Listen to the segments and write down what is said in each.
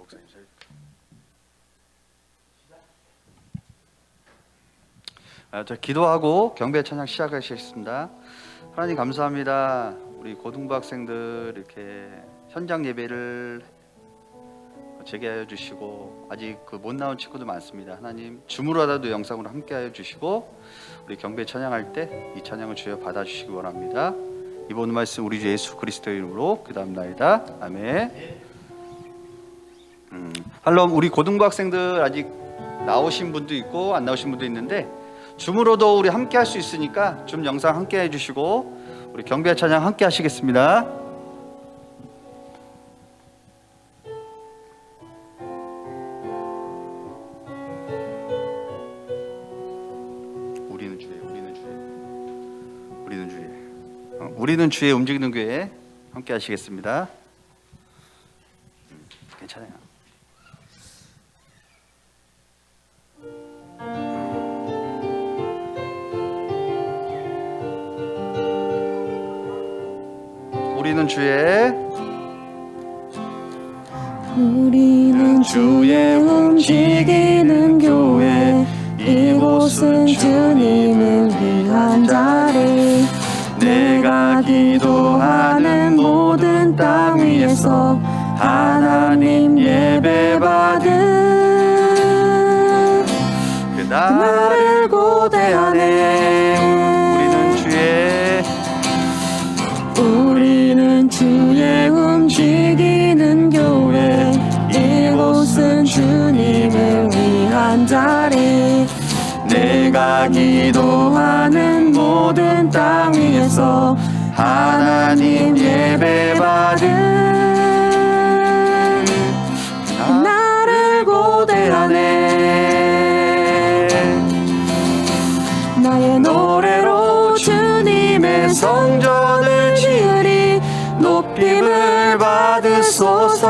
목사님. 자, 기도하고 경배 찬양 시작하시겠습니다. 하나님 감사합니다. 우리 고등부 학생들 이렇게 현장 예배를 재개하여 주시고 아직 못 나온 친구도 많습니다. 하나님 줌으로라도 영상으로 함께하여 주시고 우리 경배 찬양할 때 이 찬양을 주여 받아주시기 원합니다. 이번 말씀 우리 주 예수 그리스도의 이름으로 기도합나이다. 아멘. 할롬 우리 고등부 학생들 아직 나오신 분도 있고 안 나오신 분도 있는데 줌으로도 우리 함께 할 수 있으니까 줌 영상 함께 해주시고 우리 경배 찬양 함께 하시겠습니다. 우리는 주의 움직이는 교회 함께 하시겠습니다. 괜찮아요. 우리는 주의 움직이는 교회 이곳은 주님을 위한 자리 내가 기도하는 모든 땅 위에서 하나님 예배받은 그날을 고대하네. 우리는 주의 움직이는 교회 이곳은 주님을 위한 자리 내가 기도하는 모든 땅 위에서 하나님 예배받은 나를 고대하네. 나의 노래로 주님의 성전을 지으리 높임을 받으소서.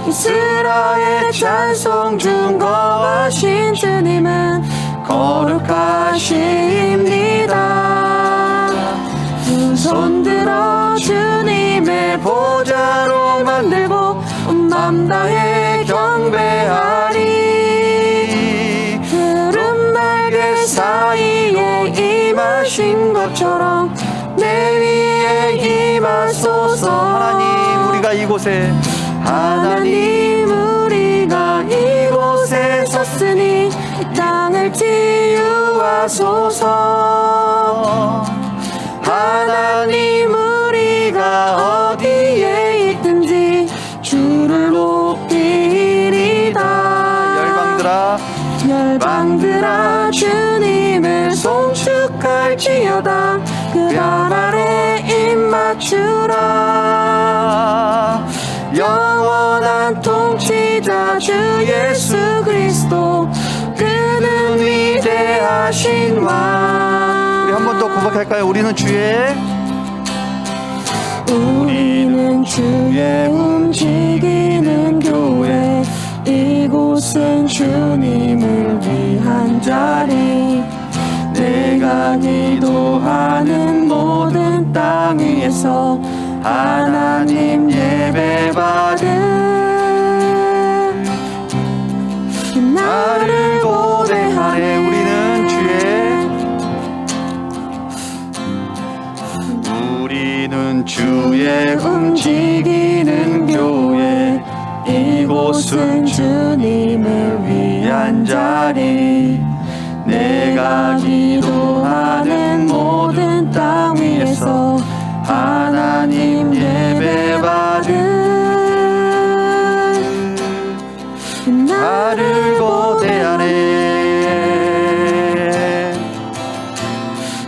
이스라엘 찬송 중 거하신 주님은 거룩하십니다. 두 손 들어 주님의 보좌로 만들고 온 맘 다해 경배하리. 푸른 날개 사이에 임하신 것처럼 내 위에 임하소서. 하나님 우리가 이곳에 하나님 우리가 이곳에 섰으니 이 땅을 치유하소서. 하나님 우리가 어디에 있든지 주를 높이리다. 열방들아 주님을 송축할지어다. 그 발 아래 입맞추라. 영원한 통치자 주 예수 그리스도 그는 위대하신 왕. 우리 한 번 더 고백할까요? 우리는 주의 움직이는 교회 이곳은 주님을 위한 자리 내가 기도하는 모든 땅 위에서 하나님 예배받은 나를 고대하네. 우리는 주의 움직이는 교회 이곳은 주님을 위한 자리 내가 기도하는 모든 땅 위에서 하나님 예배받은 나를 고대하네.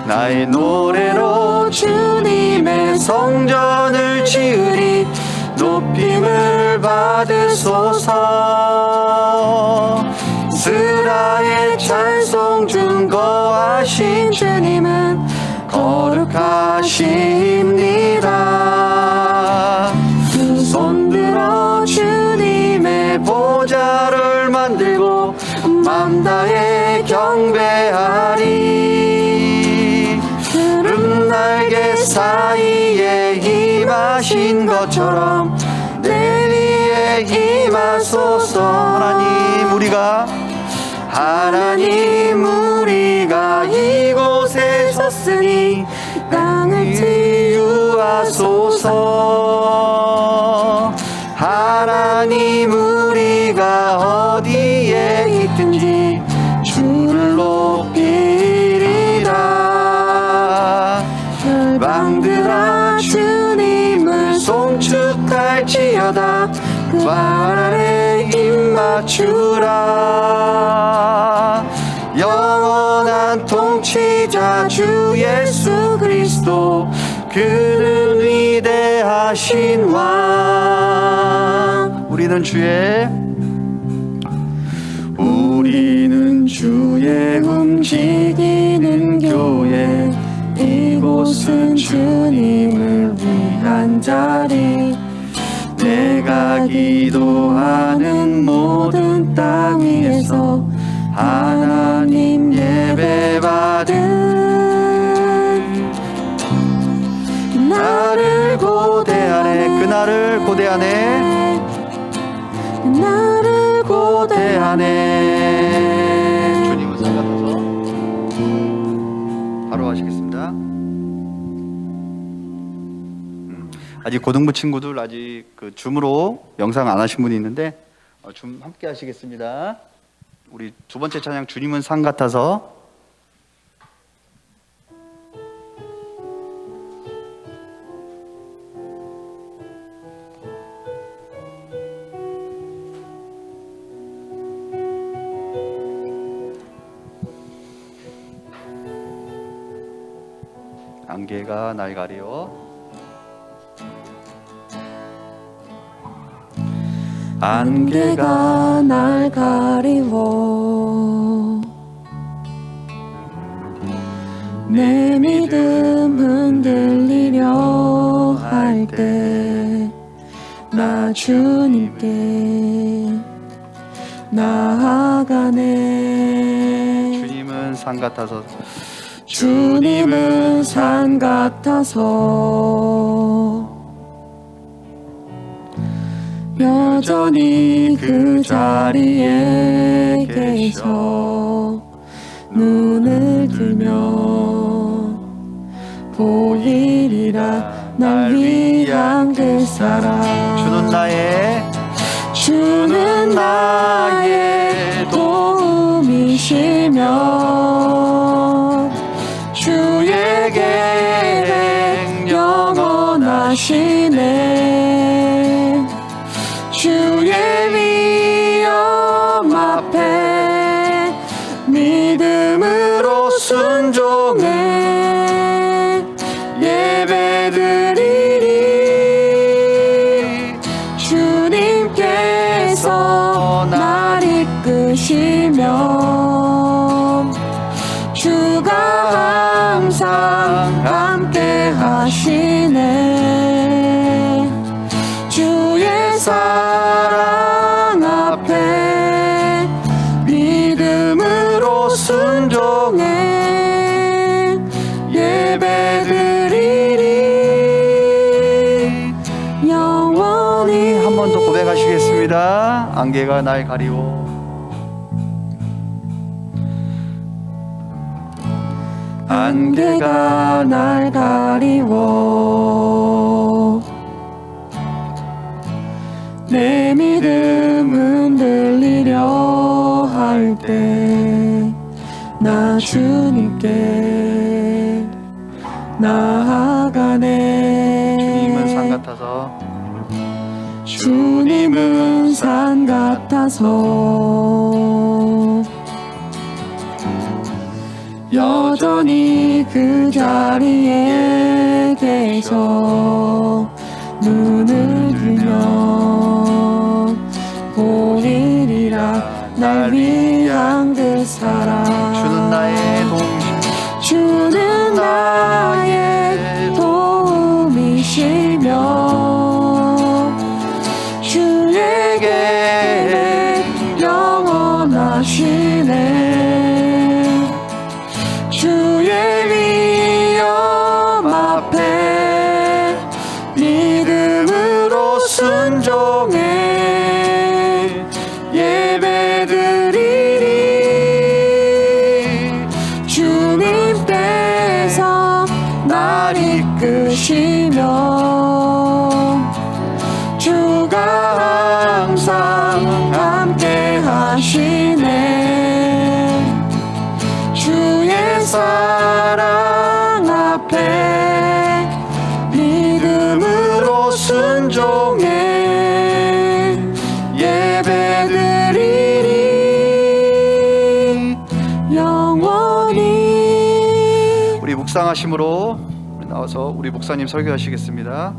나의 노래로 주님의 성전을 지으리 높임을 받으소서. 이스라엘 찬송 중 거하신 주님은 거룩하십니다. 두 손 들어 주님의 보좌를 만들고 맘 다해 경배하리. 푸른 날개 사이에 임하신 것처럼 내 위에 가운데 임하소서. 하나님 우리가 이곳에 섰으니 땅을 치유하소서. 하나님 우리가 어디에 있든지 주를 높이리라. 열방들아 주님을 송축할지어다. 그 발 아래 입맞추라. 영원한 통치자 주 예수 그리스도, 그는 위대하신 왕. 우리는 주의 움직이는 교회. 이곳은 주님을 위한 자리. 내가 기도하는 모든 땅 위에서 하나님 예배받은 나를 고대하네. 그날을 고대하네. 주님은 살아가서 바로 하시겠습니다. 아직 고등부 친구들 아직 그 줌으로 영상 안 하신 분이 있는데 줌 함께 하시겠습니다. 우리 두 번째 찬양 주님은 산 같아서. 안개가 날 가리워. 안개가 날 가리워. 내 믿음 흔들리려 할 때 나 주님께 나아가네. 주님은 산 같아서. 주님은 산 같아서 여전히 그 자리에 계셔. 눈을 들면 보이리라 날 위한 그 사랑. 주는 나의 도움이시며 주의 계획 영원하시네. 주의 위엄 앞에 믿음으로 순종해 예배드리리. 주님께서 날 이끄시며 주가 항상 함께 하시네. 주의 사랑 앞에 믿음으로 순종해 예배드리리. 영원히. 한 번 더 고백하시겠습니다. 안개가 날 가리워. 안개가 날 가리워. 내 믿음 흔들리려 할 때 나 주님께 나아가네. 주님은 산 같아서. 주님은 산 같아서 여전히 그 자리에 계셔. 눈을 들면 보이리라 날 위한 그 사랑. 주는 나의 도움이시며 주의 계획 영원하시네. 주의 위엄 앞에 믿음으로 순종해 계시며 주가 항상 함께 하시네. 주의 사랑 앞에 믿음으로 순종해 예배드리리 영원히. 우리 묵상하심으로 나와서 우리 목사님 설교하시겠습니다.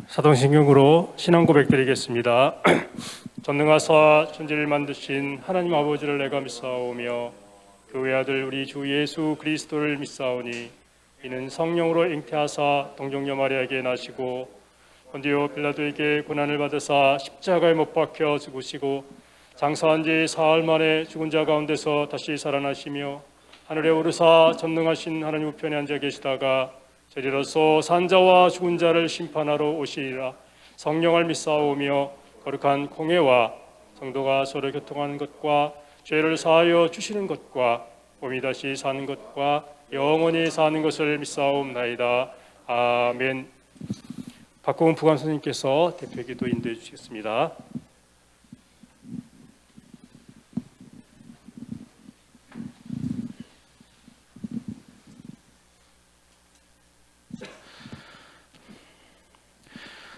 사도신경으로 신앙 고백드리겠습니다. 전능하사 천지를 만드신 하나님 아버지를 내가 믿사오며 그 외아들 우리 주 예수 그리스도를 믿사오니 이는 성령으로 잉태하사 동정녀 마리아에게 나시고 본디오 빌라도에게 고난을 받으사 십자가에 못 박혀 죽으시고 장사한 지 사흘 만에 죽은 자 가운데서 다시 살아나시며 하늘에 오르사 전능하신 하나님 우편에 앉아 계시다가 저리로서 산자와 죽은 자를 심판하러 오시리라. 성령을 믿사오며 거룩한 공회와 성도가 서로 교통하는 것과 죄를 사하여 주시는 것과 몸이 다시 사는 것과 영원히 사는 것을 믿사옵나이다. 아멘. 박고은 부관 선생님께서 대표기도 인도해 주시겠습니다.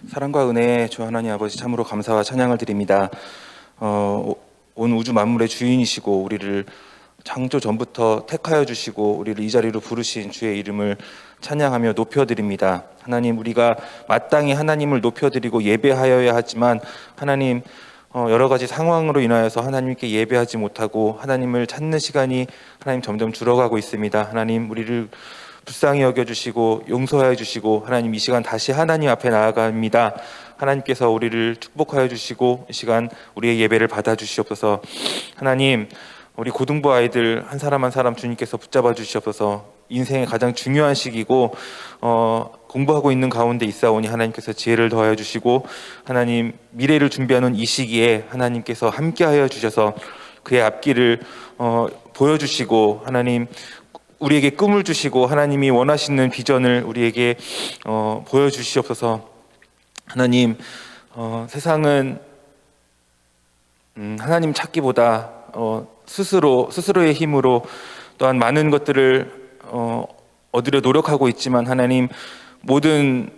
사랑과 은혜의 주 하나님 아버지 참으로 감사와 찬양을 드립니다. 온 우주 만물의 주인이시고 우리를 창조 전부터 택하여 주시고 우리를 이 자리로 부르신 주의 이름을 찬양하며 높여드립니다. 하나님, 우리가 마땅히 하나님을 높여드리고 예배하여야 하지만 하나님, 여러 가지 상황으로 인하여서 하나님께 예배하지 못하고 하나님을 찾는 시간이 하나님 점점 줄어가고 있습니다. 하나님, 우리를 불쌍히 여겨주시고 용서해 주시고 하나님, 이 시간 다시 하나님 앞에 나아갑니다. 하나님께서 우리를 축복하여 주시고 이 시간 우리의 예배를 받아 주시옵소서. 하나님, 우리 고등부 아이들 한 사람 한 사람 주님께서 붙잡아 주시옵소서. 인생의 가장 중요한 시기고 공부하고 있는 가운데 있사오니 하나님께서 지혜를 더하여 주시고 하나님, 미래를 준비하는 이 시기에 하나님께서 함께하여 주셔서 그의 앞길을 보여주시고 하나님, 우리에게 꿈을 주시고 하나님이 원하시는 비전을 우리에게 보여주시옵소서. 하나님, 세상은 하나님 찾기보다 스스로의 힘으로 또한 많은 것들을 얻으려 노력하고 있지만 하나님, 모든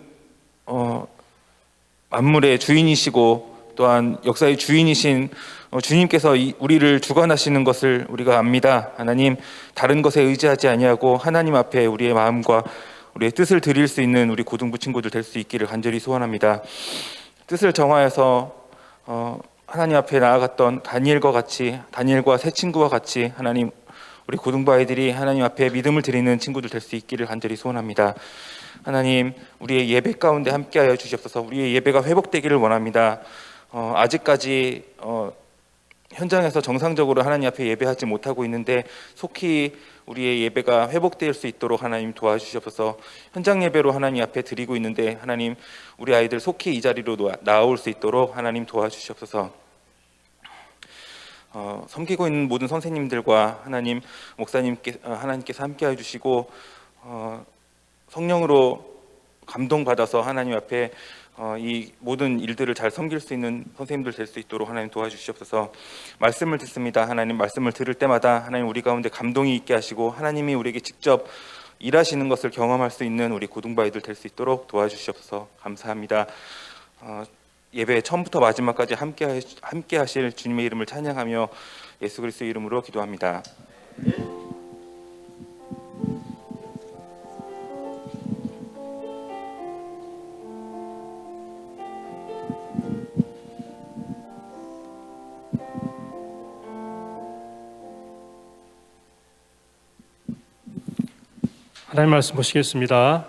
만물의 주인이시고 또한 역사의 주인이신 주님께서 우리를 주관하시는 것을 우리가 압니다. 하나님, 다른 것에 의지하지 아니하고 하나님 앞에 우리의 마음과 우리의 뜻을 드릴 수 있는 우리 고등부 친구들 될 수 있기를 간절히 소원합니다. 뜻을 정하여서 하나님 앞에 나아갔던 다니엘과 세 친구와 같이 하나님, 우리 고등부 아이들이 하나님 앞에 믿음을 드리는 친구들 될 수 있기를 간절히 소원합니다. 하나님, 우리의 예배 가운데 함께하여 주시옵소서. 우리의 예배가 회복되기를 원합니다. 아직까지 현장에서 정상적으로 하나님 앞에 예배하지 못하고 있는데 속히 우리의 예배가 회복될 수 있도록 하나님 도와주시옵소서. 현장 예배로 하나님 앞에 드리고 있는데 하나님, 우리 아이들 속히 이 자리로 나아올 수 있도록 하나님 도와주시옵소서. 섬기고 있는 모든 선생님들과 하나님, 하나님께서 함께해 주시고 성령으로 감동받아서 하나님 앞에 이 모든 일들을 잘 섬길 수 있는 선생님들 될 수 있도록 하나님 도와주시옵소서. 말씀을 듣습니다. 하나님, 말씀을 들을 때마다 하나님, 우리 가운데 감동이 있게 하시고 하나님이 우리에게 직접 일하시는 것을 경험할 수 있는 우리 고등부 아이들 될 수 있도록 도와주시옵소서. 감사합니다. 예배 처음부터 마지막까지 함께 하실 주님의 이름을 찬양하며 예수 그리스도의 이름으로 기도합니다. 하나님 말씀 보시겠습니다.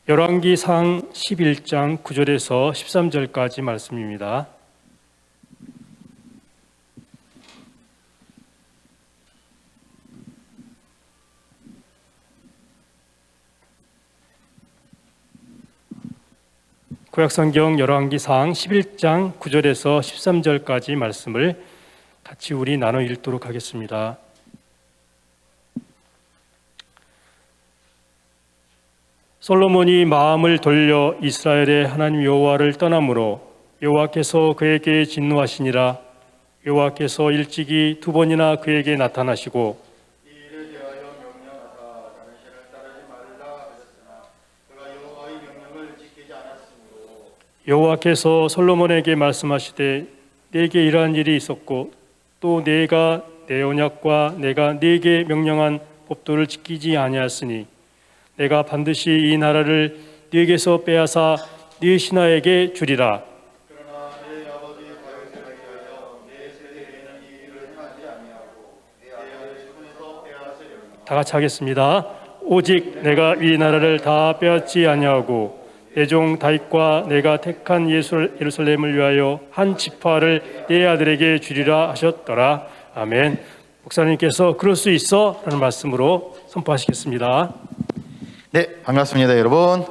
열왕기상 11장 9절에서 13절까지 말씀입니다. 구약성경 열왕기상 11장 9절에서 13절까지 말씀을 같이 우리 나눠 읽도록 하겠습니다. 솔로몬이 마음을 돌려 이스라엘의 하나님 여호와를 떠나므로 여호와께서 그에게 진노하시니라. 여호와께서 일찍이 두 번이나 그에게 나타나시고 여호와께서 솔로몬에게 말씀하시되 네게 이러한 일이 있었고 또 네가 내 언약과 내가 네게 명령한 법도를 지키지 아니하였으니 내가 반드시 이 나라를 네게서 빼앗아 네 신하에게 주리라. 그러나 내 아버지 다윗에게 위하여 내 세대에는 이 일을 행하지 아니하고 내 아들의 손에서 빼앗으려니와. 다 같이 하겠습니다. 오직 내가 이 나라를 다 빼앗지 아니하고 내 종 다윗과 내가 택한 예루살렘을 위하여 한 지파를 내 아들에게 주리라 하셨더라. 아멘. 목사님께서 그럴 수 있어 라는 말씀으로 선포하시겠습니다. 네, 반갑습니다, 여러분.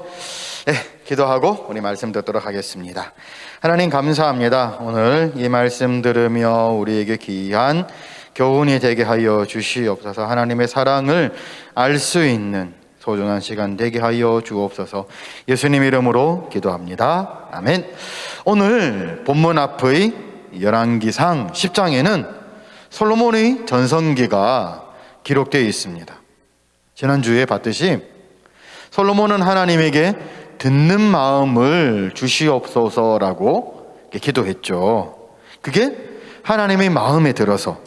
네, 기도하고 우리 말씀 듣도록 하겠습니다. 하나님 감사합니다. 오늘 이 말씀 들으며 우리에게 귀한 교훈이 되게 하여 주시옵소서. 하나님의 사랑을 알 수 있는 소중한 시간 되게 하여 주옵소서. 예수님 이름으로 기도합니다. 아멘. 오늘 본문 앞의 열왕기상 10장에는 솔로몬의 전성기가 기록되어 있습니다. 지난주에 봤듯이 솔로몬은 하나님에게 듣는 마음을 주시옵소서라고 기도했죠. 그게 하나님의 마음에 들어서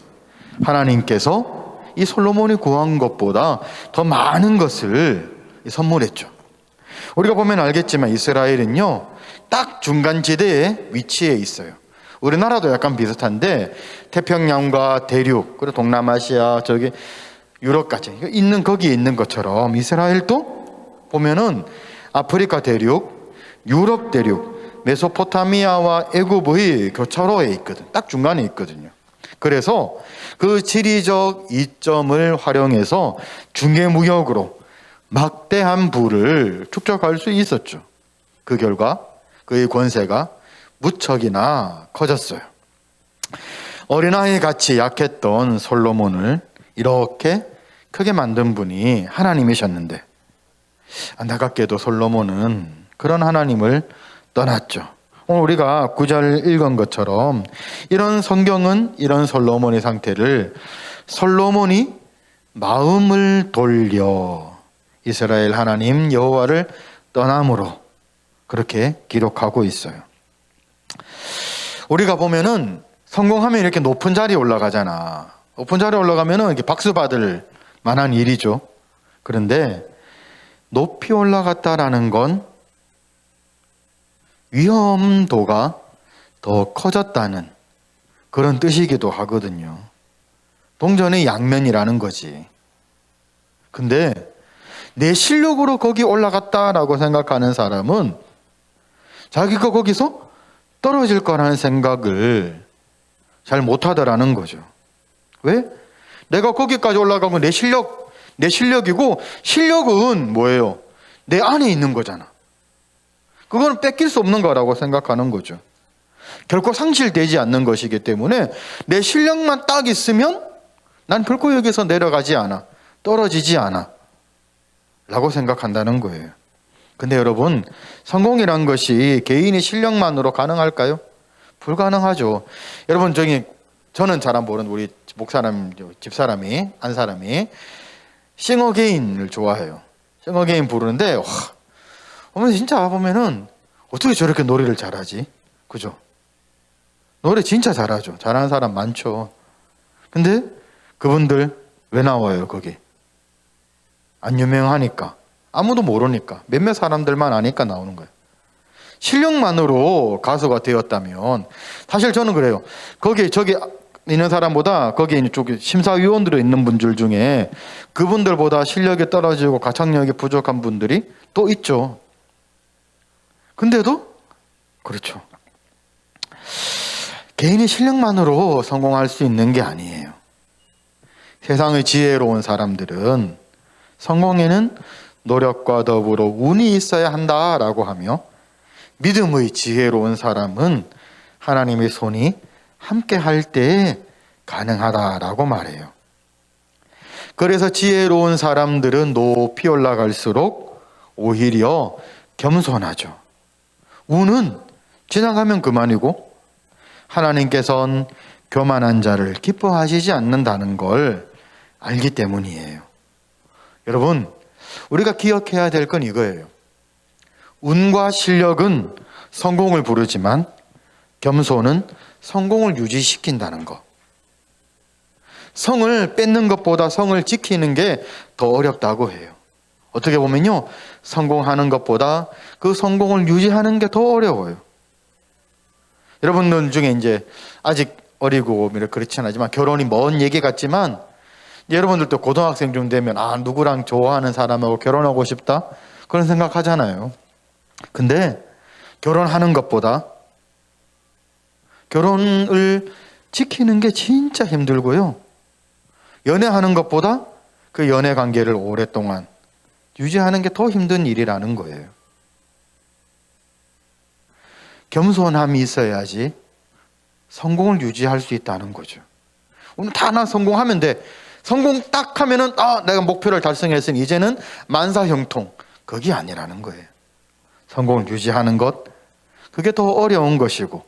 하나님께서 이 솔로몬이 구한 것보다 더 많은 것을 선물했죠. 우리가 보면 알겠지만 이스라엘은요, 딱 중간지대에 위치해 있어요. 우리나라도 약간 비슷한데 태평양과 대륙, 그리고 동남아시아, 저기 유럽까지 있는, 거기에 있는 것처럼 이스라엘도 보면은 아프리카 대륙, 유럽 대륙, 메소포타미아와 애굽의 교차로에 있거든. 딱 중간에 있거든요. 그래서 그 지리적 이점을 활용해서 중개무역으로 막대한 부를 축적할 수 있었죠. 그 결과 그의 권세가 무척이나 커졌어요. 어린아이 같이 약했던 솔로몬을 이렇게 크게 만든 분이 하나님이셨는데, 안타깝게도 솔로몬은 그런 하나님을 떠났죠. 오늘 우리가 9절 읽은 것처럼 이런 성경은 이런 솔로몬의 상태를 솔로몬이 마음을 돌려 이스라엘 하나님 여호와를 떠남으로 그렇게 기록하고 있어요. 우리가 보면은 성공하면 이렇게 높은 자리에 올라가잖아. 높은 자리에 올라가면은 이렇게 박수 받을 만한 일이죠. 그런데 높이 올라갔다라는 건 위험도가 더 커졌다는 그런 뜻이기도 하거든요. 동전의 양면이라는 거지. 근데 내 실력으로 거기 올라갔다라고 생각하는 사람은 자기가 거기서 떨어질 거라는 생각을 잘 못하더라는 거죠. 왜? 내가 거기까지 올라간 건 내 실력이고, 실력은 뭐예요? 내 안에 있는 거잖아. 그거는 뺏길 수 없는 거라고 생각하는 거죠. 결코 상실되지 않는 것이기 때문에 내 실력만 딱 있으면 난 결코 여기서 내려가지 않아, 떨어지지 않아 라고 생각한다는 거예요. 근데 여러분, 성공이란 것이 개인의 실력만으로 가능할까요? 불가능하죠. 여러분, 저는 잘 안 보는 우리 목사님, 집사람이, 안 사람이 싱어게인을 좋아해요. 싱어게인 부르는데 보면 진짜 보면은 어떻게 저렇게 노래를 잘하지? 그죠? 노래 진짜 잘하죠. 잘하는 사람 많죠. 근데 그분들 왜 나와요, 거기? 안 유명하니까. 아무도 모르니까. 몇몇 사람들만 아니까 나오는 거예요. 실력만으로 가수가 되었다면, 사실 저는 그래요. 거기 있는 사람보다 거기에 이쪽 심사위원들이 있는 분들 중에 그분들보다 실력이 떨어지고 가창력이 부족한 분들이 또 있죠. 근데도 그렇죠. 개인의 실력만으로 성공할 수 있는 게 아니에요. 세상의 지혜로운 사람들은 성공에는 노력과 더불어 운이 있어야 한다라고 하며, 믿음의 지혜로운 사람은 하나님의 손이 함께 할 때 가능하다라고 말해요. 그래서 지혜로운 사람들은 높이 올라갈수록 오히려 겸손하죠. 운은 지나가면 그만이고 하나님께서는 교만한 자를 기뻐하시지 않는다는 걸 알기 때문이에요. 여러분, 우리가 기억해야 될 건 이거예요. 운과 실력은 성공을 부르지만 겸손은 성공을 유지시킨다는 것. 성을 뺏는 것보다 성을 지키는 게 더 어렵다고 해요. 어떻게 보면요, 성공하는 것보다 그 성공을 유지하는 게 더 어려워요. 여러분들 중에 이제 아직 어리고 그렇진 않지만 결혼이 먼 얘기 같지만, 여러분들도 고등학생 좀 되면 누구랑 좋아하는 사람하고 결혼하고 싶다 그런 생각하잖아요. 근데 결혼하는 것보다 결혼을 지키는 게 진짜 힘들고요, 연애하는 것보다 그 연애 관계를 오랫동안 유지하는 게 더 힘든 일이라는 거예요. 겸손함이 있어야지 성공을 유지할 수 있다는 거죠. 오늘 다 하나 성공하면 돼. 성공 딱 하면은 내가 목표를 달성했으니 이제는 만사형통. 그게 아니라는 거예요. 성공을 유지하는 것, 그게 더 어려운 것이고,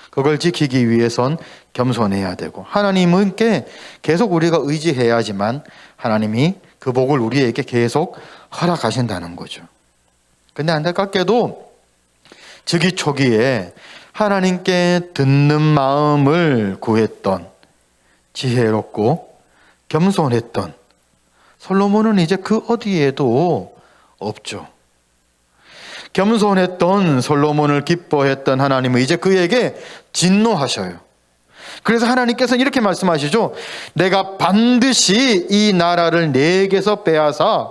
그걸 지키기 위해선 겸손해야 되고, 하나님께 계속 우리가 의지해야지만 하나님이 그 복을 우리에게 계속 허락하신다는 거죠. 근데 안타깝게도 즉위 초기에 하나님께 듣는 마음을 구했던 지혜롭고 겸손했던 솔로몬은 이제 그 어디에도 없죠. 겸손했던 솔로몬을 기뻐했던 하나님은 이제 그에게 진노하셔요. 그래서 하나님께서는 이렇게 말씀하시죠. 내가 반드시 이 나라를 내게서 빼앗아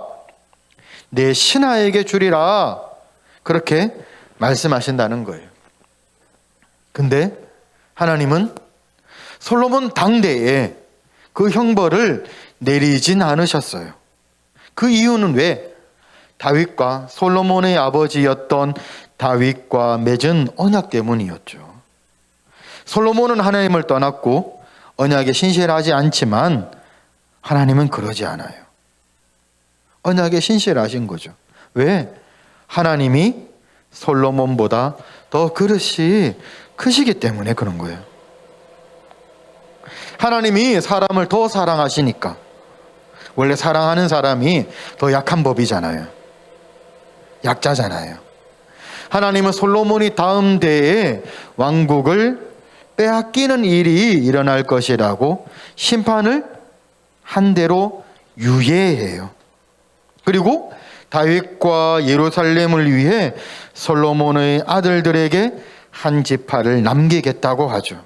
내 신하에게 주리라. 그렇게 말씀하신다는 거예요. 근데 하나님은 솔로몬 당대에 그 형벌을 내리진 않으셨어요. 그 이유는 왜? 다윗과 솔로몬의 아버지였던 다윗과 맺은 언약 때문이었죠. 솔로몬은 하나님을 떠났고 언약에 신실하지 않지만 하나님은 그러지 않아요. 언약에 신실하신 거죠. 왜? 하나님이 솔로몬보다 더 그릇이 크시기 때문에 그런 거예요. 하나님이 사람을 더 사랑하시니까. 원래 사랑하는 사람이 더 약한 법이잖아요. 약자잖아요. 하나님은 솔로몬이 다음 대에 왕국을 빼앗기는 일이 일어날 것이라고 심판을 한 대로 유예해요. 그리고 다윗과 예루살렘을 위해 솔로몬의 아들들에게 한 지파를 남기겠다고 하죠.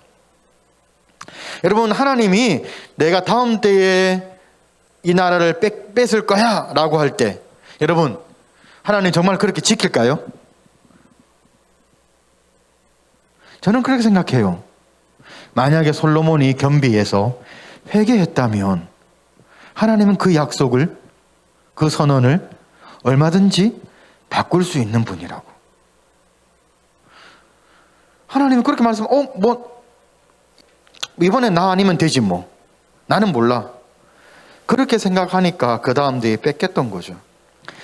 여러분, 하나님이 내가 다음 때에 이 나라를 뺏을 거야 라고 할 때, 여러분, 하나님 정말 그렇게 지킬까요? 저는 그렇게 생각해요. 만약에 솔로몬이 겸비해서 회개했다면 하나님은 그 약속을, 그 선언을 얼마든지 바꿀 수 있는 분이라고. 하나님은 그렇게 이번에 나 아니면 되지 뭐. 나는 몰라. 그렇게 생각하니까 그 다음 대에 뺏겼던 거죠.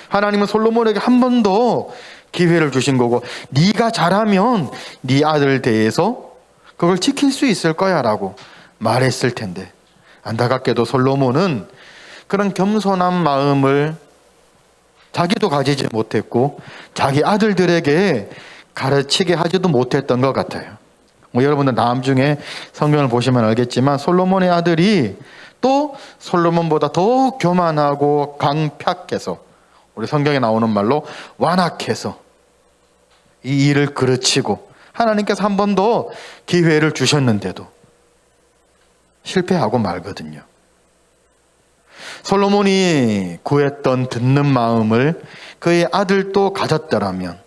하나님은 솔로몬에게 한 번 더 기회를 주신 거고, 네가 잘하면 네 아들 대에서 그걸 지킬 수 있을 거야 라고 말했을 텐데, 안타깝게도 솔로몬은 그런 겸손한 마음을 자기도 가지지 못했고 자기 아들들에게 가르치게 하지도 못했던 것 같아요. 여러분들 나중에 성경을 보시면 알겠지만 솔로몬의 아들이 또 솔로몬보다 더 교만하고 강팍해서, 우리 성경에 나오는 말로 완악해서 이 일을 그르치고, 하나님께서 한 번 더 기회를 주셨는데도 실패하고 말거든요. 솔로몬이 구했던 듣는 마음을 그의 아들도 가졌더라면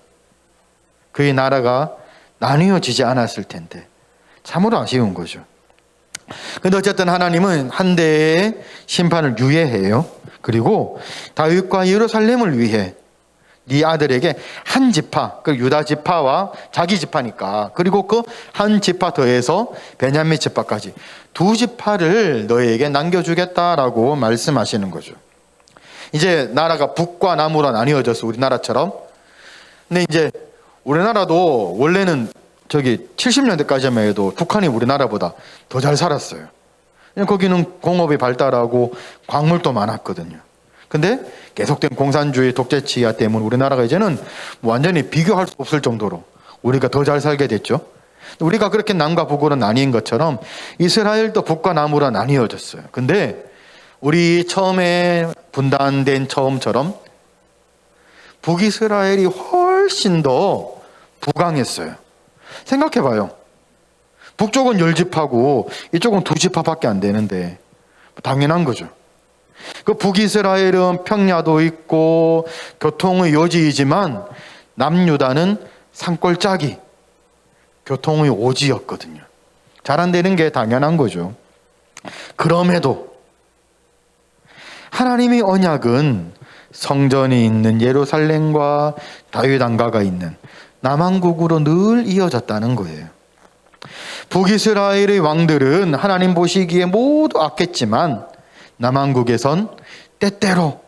그의 나라가 나뉘어지지 않았을 텐데 참으로 아쉬운 거죠. 근데 어쨌든 하나님은 한 대의 심판을 유예해요. 그리고 다윗과 예루살렘을 위해 네 아들에게 한 지파, 그 유다 지파와 자기 지파니까, 그리고 그 한 지파 더해서 베냐민 지파까지 두 지파를 너에게 남겨주겠다라고 말씀하시는 거죠. 이제 나라가 북과 남으로 나뉘어져서 우리나라처럼. 근데 이제 우리나라도 원래는 70년대까지만 해도 북한이 우리나라보다 더 잘 살았어요. 거기는 공업이 발달하고 광물도 많았거든요. 근데 계속된 공산주의 독재치하 때문에 우리나라가 이제는 완전히 비교할 수 없을 정도로 우리가 더 잘 살게 됐죠. 우리가 그렇게 남과 북으로 나뉜 것처럼 이스라엘도 북과 남으로 나뉘어졌어요. 근데 우리 처음에 분단된 처음처럼 북이스라엘이 훨씬 더 부강했어요. 생각해봐요. 북쪽은 10지파고 이쪽은 2지파밖에 안 되는데 당연한 거죠. 그 북이스라엘은 평야도 있고 교통의 요지이지만 남유다는 산골짜기, 교통의 오지였거든요. 잘 안 되는 게 당연한 거죠. 그럼에도 하나님의 언약은 성전이 있는 예루살렘과 다윗 왕가가 있는 남왕국으로 늘 이어졌다는 거예요. 북이스라엘의 왕들은 하나님 보시기에 모두 악했지만 남왕국에선 때때로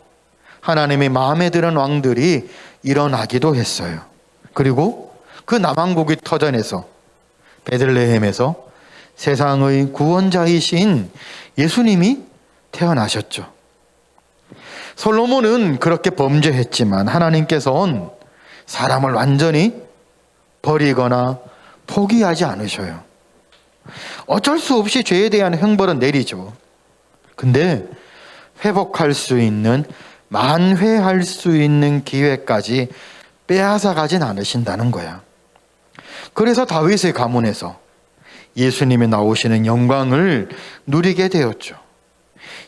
하나님의 마음에 드는 왕들이 일어나기도 했어요. 그리고 그 남왕국의 터전에서 베들레헴에서 세상의 구원자이신 예수님이 태어나셨죠. 솔로몬은 그렇게 범죄했지만 하나님께서는 사람을 완전히 버리거나 포기하지 않으셔요. 어쩔 수 없이 죄에 대한 형벌은 내리죠. 근데 회복할 수 있는, 만회할 수 있는 기회까지 빼앗아 가진 않으신다는 거야. 그래서 다윗의 가문에서 예수님이 나오시는 영광을 누리게 되었죠.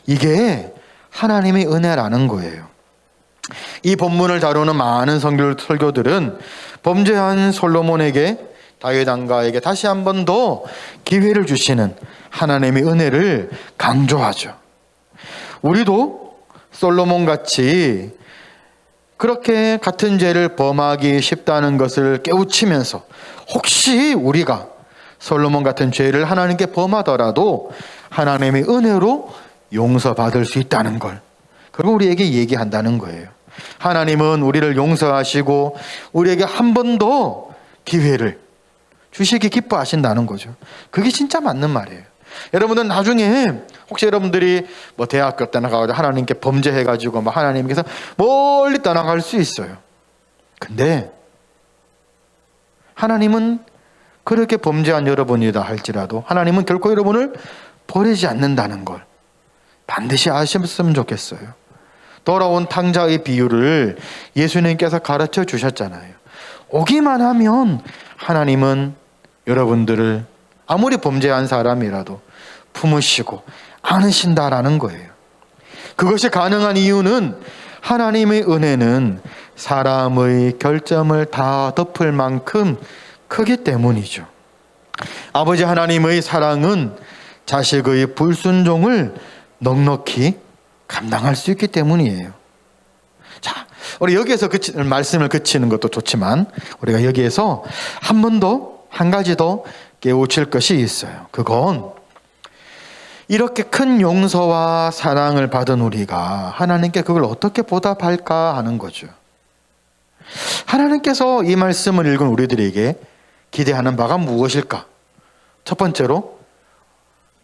이게 하나님의 은혜라는 거예요. 이 본문을 다루는 많은 설교들은 범죄한 솔로몬에게, 다윗 왕가에게 다시 한 번 더 기회를 주시는 하나님의 은혜를 강조하죠. 우리도 솔로몬 같이 그렇게 같은 죄를 범하기 쉽다는 것을 깨우치면서 혹시 우리가 솔로몬 같은 죄를 하나님께 범하더라도 하나님의 은혜로 용서받을 수 있다는 걸, 그걸 우리에게 얘기한다는 거예요. 하나님은 우리를 용서하시고 우리에게 한 번 더 기회를 주시기 기뻐하신다는 거죠. 그게 진짜 맞는 말이에요. 여러분은 나중에 혹시 여러분들이 뭐 대학교 때 나가서 하나님께 범죄해가지고 뭐 하나님께서 멀리 떠나갈 수 있어요. 근데 하나님은 그렇게 범죄한 여러분이다 할지라도 하나님은 결코 여러분을 버리지 않는다는 걸 반드시 아셨으면 좋겠어요. 돌아온 탕자의 비유를 예수님께서 가르쳐 주셨잖아요. 오기만 하면 하나님은 여러분들을 아무리 범죄한 사람이라도 품으시고 안으신다라는 거예요. 그것이 가능한 이유는 하나님의 은혜는 사람의 결점을 다 덮을 만큼 크기 때문이죠. 아버지 하나님의 사랑은 자식의 불순종을 넉넉히 감당할 수 있기 때문이에요. 자, 우리 여기에서 말씀을 그치는 것도 좋지만 우리가 여기에서 한 번 더, 한 가지 더 깨우칠 것이 있어요. 그건 이렇게 큰 용서와 사랑을 받은 우리가 하나님께 그걸 어떻게 보답할까 하는 거죠. 하나님께서 이 말씀을 읽은 우리들에게 기대하는 바가 무엇일까? 첫 번째로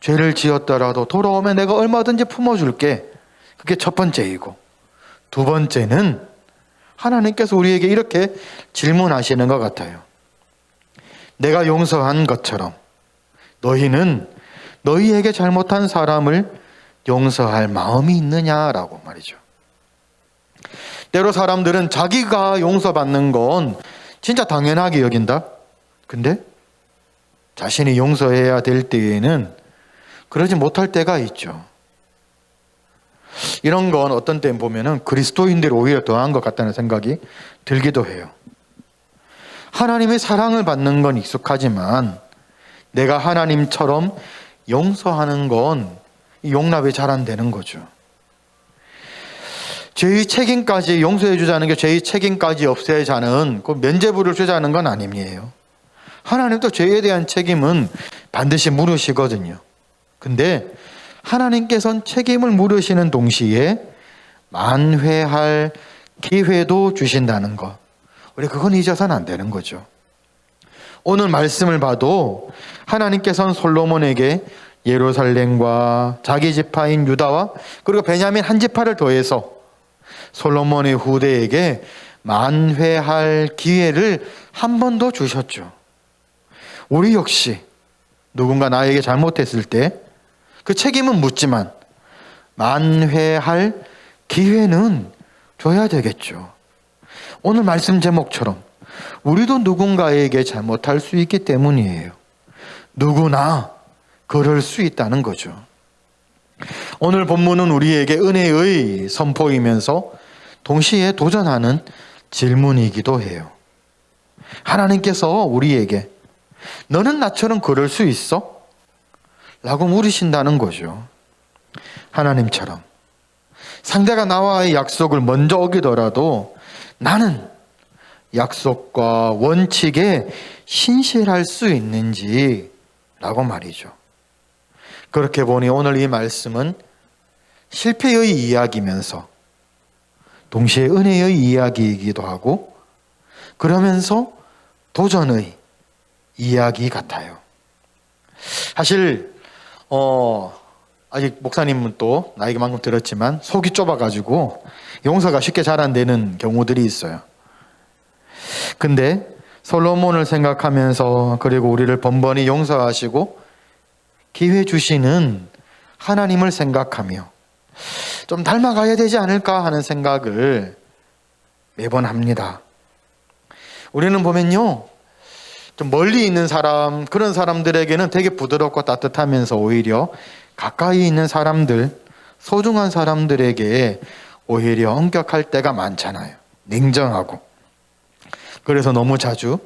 죄를 지었더라도 돌아오면 내가 얼마든지 품어줄게. 그게 첫 번째이고, 두 번째는 하나님께서 우리에게 이렇게 질문하시는 것 같아요. 내가 용서한 것처럼 너희는 너희에게 잘못한 사람을 용서할 마음이 있느냐라고 말이죠. 때로 사람들은 자기가 용서받는 건 진짜 당연하게 여긴다. 근데 자신이 용서해야 될 때에는 그러지 못할 때가 있죠. 이런 건 어떤 때는 보면은 그리스도인들이 오히려 더한 것 같다는 생각이 들기도 해요. 하나님의 사랑을 받는 건 익숙하지만 내가 하나님처럼 용서하는 건 용납이 잘 안 되는 거죠. 죄의 책임까지 용서해 주자는 게 죄의 책임까지 없애자는 그 면죄부를 주자는 건 아니에요. 하나님도 죄에 대한 책임은 반드시 물으시거든요. 근데 하나님께서는 책임을 물으시는 동시에 만회할 기회도 주신다는 것. 우리 그건 잊어서는 안 되는 거죠. 오늘 말씀을 봐도 하나님께서는 솔로몬에게 예루살렘과 자기 지파인 유다와 그리고 베냐민 한 지파를 더해서 솔로몬의 후대에게 만회할 기회를 한 번 더 주셨죠. 우리 역시 누군가 나에게 잘못했을 때 그 책임은 묻지만 만회할 기회는 줘야 되겠죠. 오늘 말씀 제목처럼 우리도 누군가에게 잘못할 수 있기 때문이에요. 누구나 그럴 수 있다는 거죠. 오늘 본문은 우리에게 은혜의 선포이면서 동시에 도전하는 질문이기도 해요. 하나님께서 우리에게 너는 나처럼 그럴 수 있어? 라고 물으신다는 거죠. 하나님처럼 상대가 나와의 약속을 먼저 어기더라도 나는 약속과 원칙에 신실할 수 있는지 라고 말이죠. 그렇게 보니 오늘 이 말씀은 실패의 이야기면서 동시에 은혜의 이야기이기도 하고 그러면서 도전의 이야기 같아요. 사실 아직 목사님은 또 나이가 만큼 들었지만 속이 좁아가지고 용서가 쉽게 잘 안 되는 경우들이 있어요. 근데 솔로몬을 생각하면서 그리고 우리를 번번이 용서하시고 기회 주시는 하나님을 생각하며 좀 닮아가야 되지 않을까 하는 생각을 매번 합니다. 우리는 보면요, 좀 멀리 있는 사람, 그런 사람들에게는 되게 부드럽고 따뜻하면서 오히려 가까이 있는 사람들, 소중한 사람들에게 오히려 엄격할 때가 많잖아요. 냉정하고. 그래서 너무 자주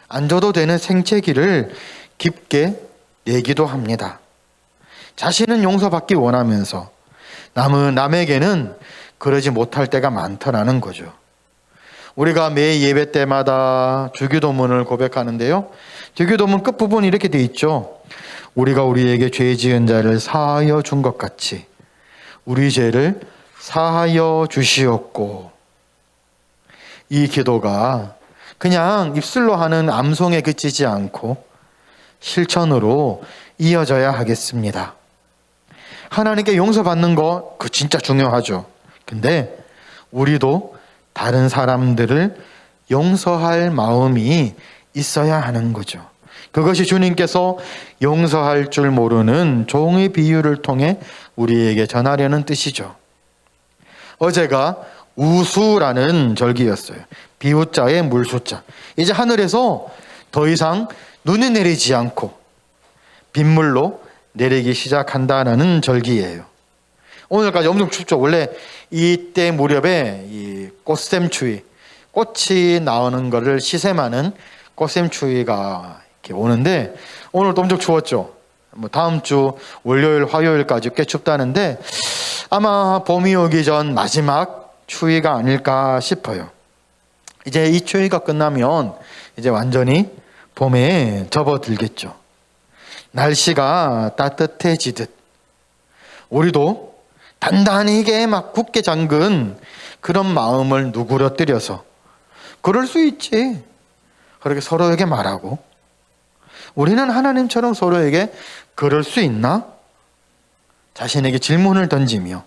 안 줘도 되는 생채기를 깊게 내기도 합니다. 자신은 용서받기 원하면서 남에게는 그러지 못할 때가 많더라는 거죠. 우리가 매 예배 때마다 주기도문을 고백하는데요. 주기도문 끝부분이 이렇게 돼 있죠. 우리가 우리에게 죄 지은 자를 사하여 준 것 같이 우리 죄를 사하여 주시옵고. 이 기도가 그냥 입술로 하는 암송에 그치지 않고 실천으로 이어져야 하겠습니다. 하나님께 용서받는 거 그 진짜 중요하죠. 근데 우리도 다른 사람들을 용서할 마음이 있어야 하는 거죠. 그것이 주님께서 용서할 줄 모르는 종의 비유를 통해 우리에게 전하려는 뜻이죠. 어제가 우수라는 절기였어요. 비우자에 물수자. 이제 하늘에서 더 이상 눈이 내리지 않고 빗물로 내리기 시작한다는 절기예요. 오늘까지 엄청 춥죠. 원래 이때 무렵에 이 꽃샘추위, 꽃이 나오는 것을 시샘하는 꽃샘추위가 이렇게 오는데 오늘도 엄청 추웠죠. 뭐 다음 주 월요일, 화요일까지 꽤 춥다는데 아마 봄이 오기 전 마지막 추위가 아닐까 싶어요. 이제 이 추위가 끝나면 이제 완전히 봄에 접어들겠죠. 날씨가 따뜻해지듯 우리도 단단하게 막 굳게 잠근 그런 마음을 누그러뜨려서 그럴 수 있지. 그렇게 서로에게 말하고 우리는 하나님처럼 서로에게 그럴 수 있나? 자신에게 질문을 던지며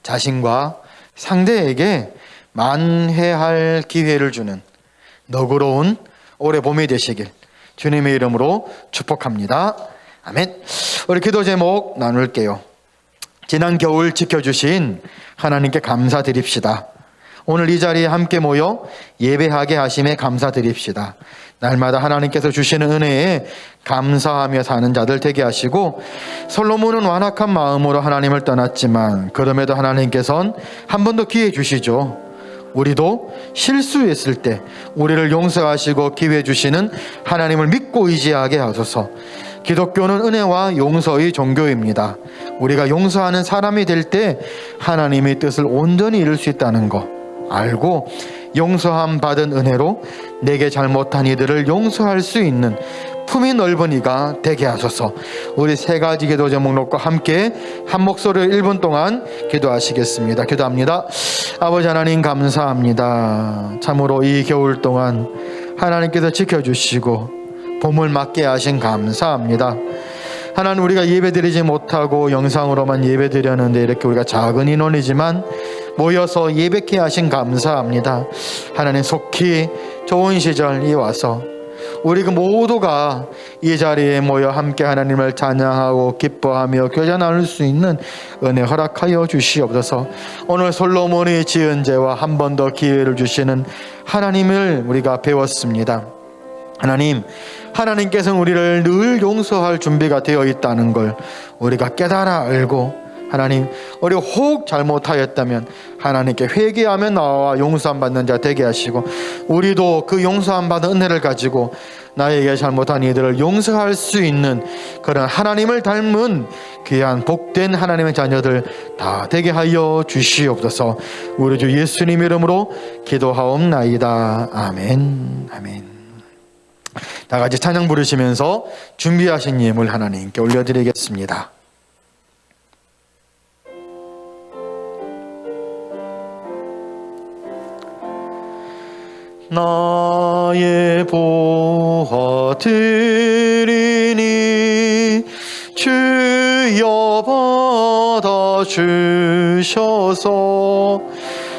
자신과 상대에게 만회할 기회를 주는 너그러운 올해 봄이 되시길 주님의 이름으로 축복합니다. 아멘. 우리 기도 제목 나눌게요. 지난 겨울 지켜주신 하나님께 감사드립시다. 오늘 이 자리에 함께 모여 예배하게 하심에 감사드립시다. 날마다 하나님께서 주시는 은혜에 감사하며 사는 자들 되게 하시고, 솔로몬은 완악한 마음으로 하나님을 떠났지만 그럼에도 하나님께서는 한 번 더 기회 주시죠. 우리도 실수했을 때 우리를 용서하시고 기회 주시는 하나님을 믿고 의지하게 하소서. 기독교는 은혜와 용서의 종교입니다. 우리가 용서하는 사람이 될 때 하나님의 뜻을 온전히 이룰 수 있다는 거 알고, 용서함 받은 은혜로 내게 잘못한 이들을 용서할 수 있는 품이 넓은 이가 되게 하소서. 우리 세 가지 기도 제목과 함께 한 목소리로 1분 동안 기도하시겠습니다. 기도합니다. 아버지 하나님 감사합니다. 참으로 이 겨울 동안 하나님께서 지켜주시고 봄을 맞게 하신 감사합니다. 하나님, 우리가 예배드리지 못하고 영상으로만 예배드렸는데 이렇게 우리가 작은 인원이지만 모여서 예배케 하신 감사합니다. 하나님, 속히 좋은 시절이 와서 우리 그 모두가 이 자리에 모여 함께 하나님을 찬양하고 기뻐하며 교제 나눌 수 있는 은혜 허락하여 주시옵소서. 오늘 솔로몬이 지은 죄와 한 번 더 기회를 주시는 하나님을 우리가 배웠습니다. 하나님, 하나님께서는 우리를 늘 용서할 준비가 되어 있다는 걸 우리가 깨달아 알고, 하나님, 우리가 혹 잘못하였다면 하나님께 회개하며 나와 용서함 받는 자 되게 하시고, 우리도 그 용서함 받은 은혜를 가지고 나에게 잘못한 이들을 용서할 수 있는 그런 하나님을 닮은 귀한 복된 하나님의 자녀들 다 되게 하여 주시옵소서. 우리 주 예수님 이름으로 기도하옵나이다. 아멘. 아멘. 다 같이 찬양 부르시면서 준비하신 예물 하나님께 올려드리겠습니다. 나의 보화 드리니 주여 받아 주셔서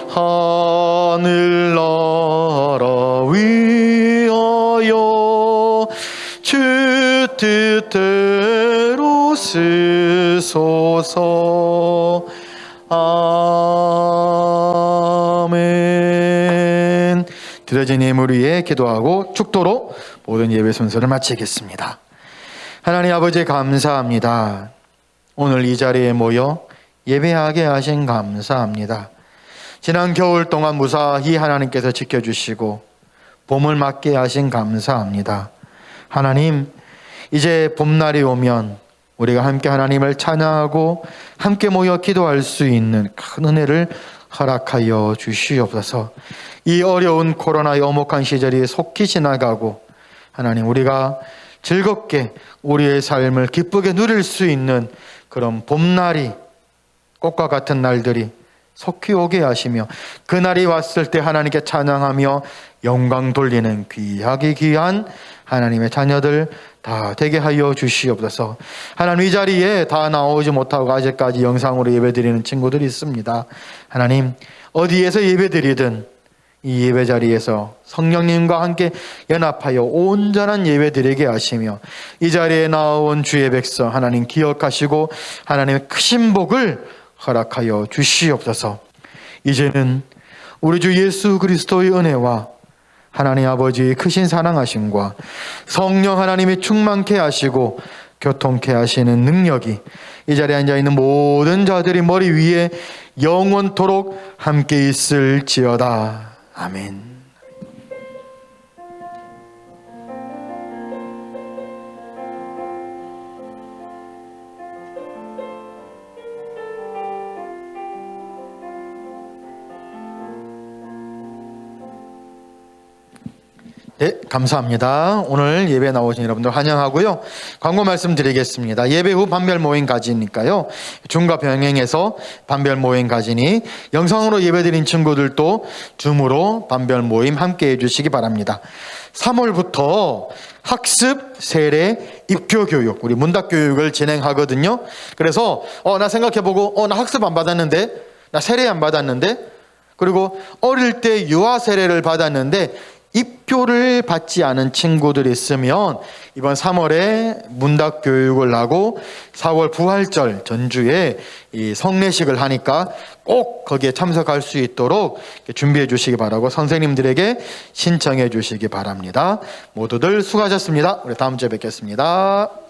하늘나라 위하여 주 뜻대로 쓰소서. 아멘. 드려진 예물 위에 기도하고 축도로 모든 예배 순서를 마치겠습니다. 하나님 아버지 감사합니다. 오늘 이 자리에 모여 예배하게 하신 감사합니다. 지난 겨울 동안 무사히 하나님께서 지켜주시고 봄을 맞게 하신 감사합니다. 하나님, 이제 봄날이 오면 우리가 함께 하나님을 찬양하고 함께 모여 기도할 수 있는 큰 은혜를 허락하여 주시옵소서. 이 어려운 코로나의 엄혹한 시절이 속히 지나가고 하나님, 우리가 즐겁게 우리의 삶을 기쁘게 누릴 수 있는 그런 봄날이, 꽃과 같은 날들이 속히 오게 하시며, 그날이 왔을 때 하나님께 찬양하며 영광 돌리는 귀하게 귀한 하나님의 자녀들 다 되게 하여 주시옵소서. 하나님, 이 자리에 다 나오지 못하고 아직까지 영상으로 예배드리는 친구들이 있습니다. 하나님, 어디에서 예배드리든 이 예배 자리에서 성령님과 함께 연합하여 온전한 예배 드리게 하시며, 이 자리에 나온 주의 백성 하나님 기억하시고 하나님의 크신 복을 허락하여 주시옵소서. 이제는 우리 주 예수 그리스도의 은혜와 하나님 아버지의 크신 사랑하심과 성령 하나님이 충만케 하시고 교통케 하시는 능력이 이 자리에 앉아있는 모든 자들이 머리 위에 영원토록 함께 있을지어다. 아멘. 네, 감사합니다. 오늘 예배 나오신 여러분들 환영하고요. 광고 말씀드리겠습니다. 예배 후 반별 모임 가지니까요. 줌과 병행해서 반별 모임 가지니 영상으로 예배드린 친구들도 줌으로 반별 모임 함께 해주시기 바랍니다. 3월부터 학습, 세례, 입교 교육, 우리 문답 교육을 진행하거든요. 그래서 나 생각해보고 나 학습 안 받았는데, 나 세례 안 받았는데, 그리고 어릴 때 유아 세례를 받았는데 입교를 받지 않은 친구들이 있으면 이번 3월에 문답 교육을 하고 4월 부활절 전주에 이 성례식을 하니까 꼭 거기에 참석할 수 있도록 준비해 주시기 바라고 선생님들에게 신청해 주시기 바랍니다. 모두들 수고하셨습니다. 우리 다음 주에 뵙겠습니다.